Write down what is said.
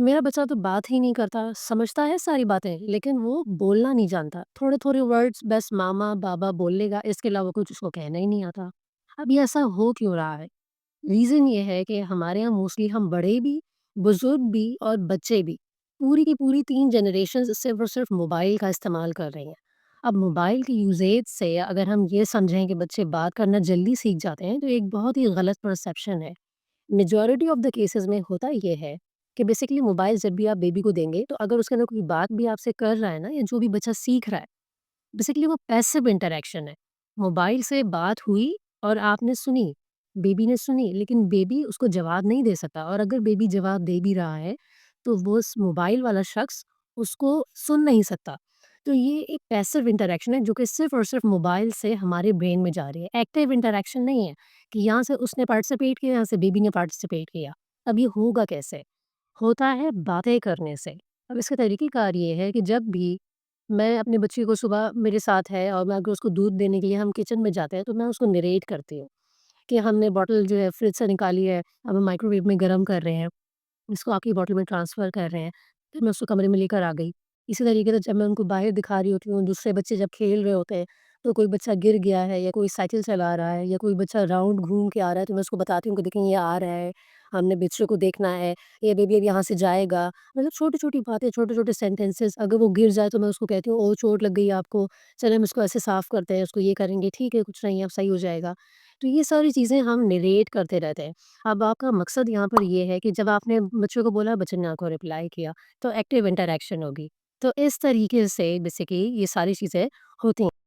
मेरा बच्चा तो बात ही नहीं करता, समझता है सारी बातें, लेकिन वो बोलना नहीं जानता। थोड़े-थोड़े वर्ड्स बस मामा, बाबा बोल लेगा, इसके अलावा कुछ उसको कहना ही नहीं आता। अब ये ऐसा हो क्यों रहा है? रीज़न ये है कि हमारे यहाँ मोस्टली हम बड़े भी, बुज़ुर्ग भी और बच्चे भी, पूरी की पूरी 3 जनरेशन्स सिर्फ़ और सिर्फ़ मोबाइल का इस्तेमाल कर रहे हैं। अब मोबाइल की यूसेज से अगर हम ये समझें कि बच्चे बात करना जल्दी सीख जाते हैं, तो एक बहुत ही गलत परसेप्शन है। मेजॉरिटी ऑफ द केसेस में होता ये है कि बेसिकली मोबाइल जब भी आप बेबी को देंगे, तो अगर उसके अंदर कोई बात भी आपसे कर रहा है ना या जो भी बच्चा सीख रहा है, बेसिकली वो पैसिव इंटरैक्शन है। मोबाइल से बात हुई और आपने सुनी, बेबी ने सुनी, लेकिन बेबी उसको जवाब नहीं दे सकता और अगर बेबी जवाब दे भी रहा है, तो वो उस मोबाइल वाला शख्स उसको सुन नहीं सकता। तो ये एक पैसिव इंटरैक्शन है जो कि सिर्फ़ और सिर्फ़ मोबाइल से हमारे ब्रेन में जा रही है। एक्टिव इंटरैक्शन नहीं है कि यहाँ से उसने पार्टिसिपेट किया, यहाँ से बेबी ने पार्टिसिपेट किया। अब ये होगा कैसे? होता है बातें करने से। अब इसका तरीक़ेकार ये है कि जब भी मैं अपने बच्चे को सुबह मेरे साथ है और मैं अगर उसको दूध देने के लिए हम किचन में जाते हैं, तो मैं उसको नरेट करती हूँ कि हमने बॉटल जो है फ्रिज से निकाली है, अब हम माइक्रोवेव में गरम कर रहे हैं, इसको आपकी बॉटल में ट्रांसफ़र कर रहे हैं। फिर मैं उसको कमरे में लेकर आ गई। इसी तरीके से जब मैं उनको बाहर दिखा रही होती हूँ, दूसरे बच्चे जब खेल रहे होते हैं, तो कोई बच्चा गिर गया है या कोई साइकिल चला रहा है या कोई बच्चा राउंड घूम के आ रहा है, तो मैं उसको बताती हूँ कि देखें ये आ रहा है, हमने बच्चे को देखना है, ये बेबी अब यहाँ से जाएगा। मतलब छोटी-छोटी बातें, छोटे-छोटे सेंटेंसेस अगर वो गिर जाए तो मैं उसको कहती हूँ, ओह! चोट लग गई आपको, चलें हम इसको ऐसे साफ़ करते हैं, उसको ये करेंगे, ठीक है कुछ नहीं अब सही हो जाएगा। तो ये सारी चीज़ें हम नरेट करते रहते हैं। अब आपका मकसद यहाँ पर ये है कि जब आपने बच्चे को बोला, बच्चे ने आपको रिप्लाई किया, तो एक्टिव इंटरैक्शन होगी। तो इस तरीके से बेसिकली ये सारी चीज़ें होती हैं।